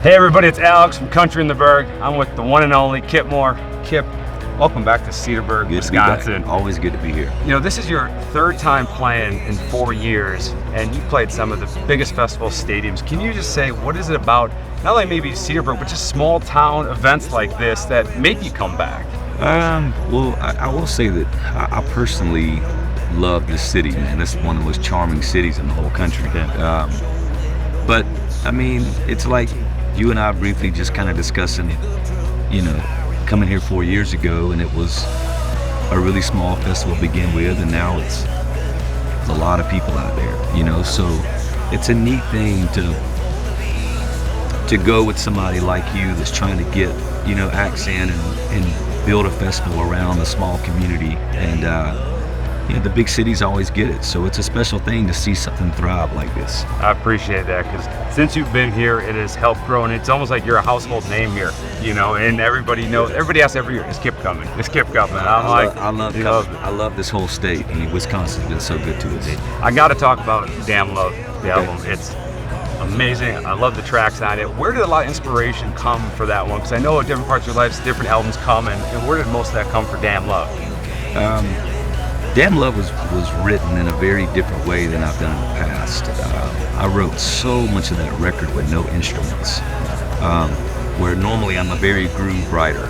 Hey everybody, it's Alex from Country in the Burg. I'm with the one and only Kip Moore. Kip, welcome back to Cedarburg, Wisconsin. Always good to be here. You know, this is your third time playing in 4 years, and you played some of the biggest festival stadiums. Can you just say, what is it about, not only maybe Cedarburg, but just small town events like this that make you come back? Well, I will say that I personally love this city, man. It's one of the most charming cities in the whole country. But, I mean, it's like you and I briefly just kind of discussing, you know, coming here 4 years ago, and it was a really small festival to begin with, and now it's a lot of people out there, you know, so it's a neat thing to go with somebody like you that's trying to get, you know, acts in and build a festival around a small community, and you know, the big cities always get it, so it's a special thing to see something thrive like this. I appreciate that, because since you've been here, it has helped grow, and it's almost like you're a household name here, you know, and everybody knows, everybody asks every year, is Kip coming? Is Kip coming? I love this whole state. I mean, Wisconsin's been so good to us. I got to talk about Damn Love, the album. It's amazing. I love the tracks on it. Where did a lot of inspiration come for that one? Because I know at different parts of your life, different albums come, and where did most of that come for Damn Love? Damn Love was written in a very different way than I've done in the past. I wrote so much of that record with no instruments, where normally I'm a very groove writer,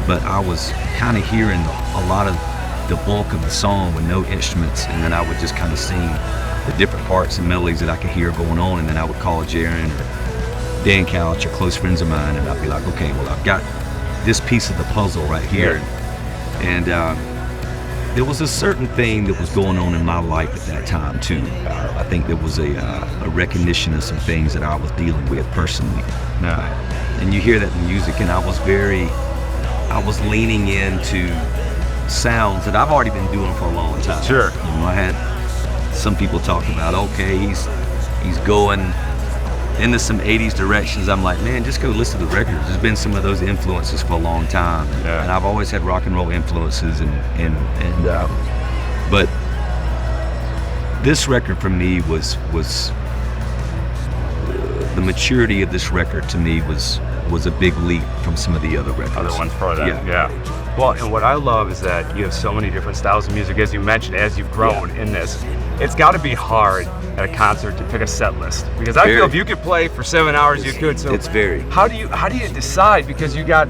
but I was kind of hearing a lot of the bulk of the song with no instruments, and then I would just kind of sing the different parts and melodies that I could hear going on, and then I would call Jaron or Dan Couch or close friends of mine, and I'd be like, okay, well, I've got this piece of the puzzle right here, and there was a certain thing that was going on in my life at that time too. I think there was a recognition of some things that I was dealing with personally. And you hear that in music, and I was leaning into sounds that I've already been doing for a long time. Sure. You know, I had some people talking about, okay, he's going into some 80s directions. I'm like, man, just go listen to the records. There's been some of those influences for a long time, and I've always had rock and roll influences, but this record for me was the maturity of this record to me was a big leap from some of the other records. Other ones for that, yeah. Well, and what I love is that you have so many different styles of music, as you mentioned, as you've grown in this. It's got to be hard at a concert to pick a set list, because I feel if you could play for 7 hours, you could. So it's very. How do you decide? Because you got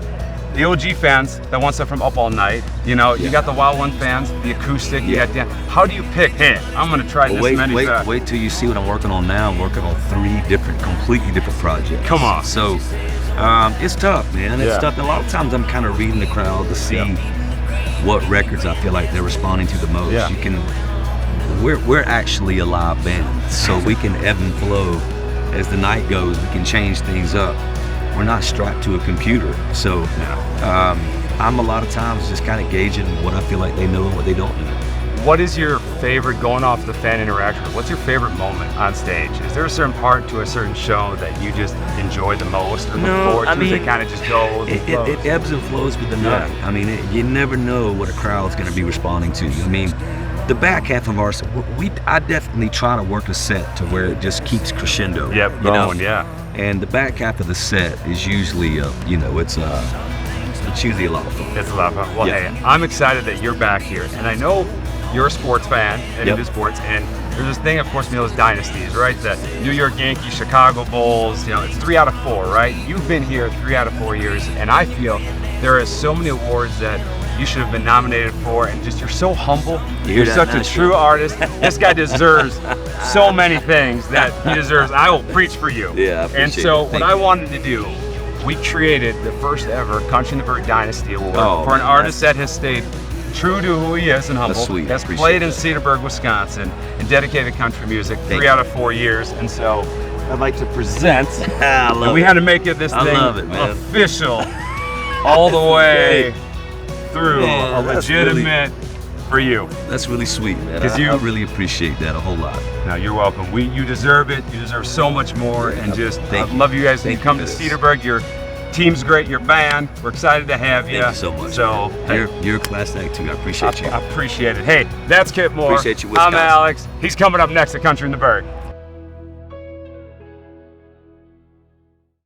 the OG fans that want stuff from Up All Night. You know, you got the Wild One fans, the acoustic. You got Dan. How do you pick? Hey, I'm gonna try this many. Wait till you see what I'm working on now. I'm working on 3 completely different projects. Come on. So it's tough, man. It's tough. A lot of times I'm kind of reading the crowd to see what records I feel like they're responding to the most. We're actually a live band, so we can ebb and flow as the night goes. We can change things up. We're not strapped to a computer, so I'm a lot of times just kind of gauging what I feel like they know and what they don't know. What is your favorite, going off the fan interaction, what's your favorite moment on stage? Is there a certain part to a certain show that you just enjoy the most, or look forward to? It kind of just goes and flows? It ebbs and flows with the night. I mean, you never know what a crowd's going to be responding to. I mean, the back half of our set, I definitely try to work a set to where it just keeps crescendo. Yep, going, And the back half of the set is usually, you know, it's usually a lot of fun. It's a lot of fun. Well, hey, I'm excited that you're back here, and I know you're a sports fan and into sports, and there's this thing, of course, you know, those dynasties, right? The New York Yankees, Chicago Bulls, you know, it's 3 out of 4, right? You've been here 3 out of 4 years, and I feel there are so many awards that you should have been nominated for, and just, you're so humble. You're such a true artist. This guy deserves so many things that he deserves. I will preach for you. Yeah, I appreciate And so it. what I wanted to do, we created the first ever Country in the Burg Dynasty Award for an artist that has stayed true to who he is and humble, has played in Cedarburg, Wisconsin, and dedicated country music 3 out of 4 years. And so I'd like to present, and we had to make it this thing official all the way through, a legitimate for you. That's really sweet, man. I really appreciate that a whole lot. No, you're welcome. You deserve it. You deserve so much more, and just I love you guys. When you come to Cedarburg, your team's great, your band. We're excited to have you. Thank you so much. So you're a class act too. I appreciate you. I appreciate it. Hey, that's Kip Moore. Appreciate you, Wisconsin. I'm Alex. He's coming up next at Country in the Burg.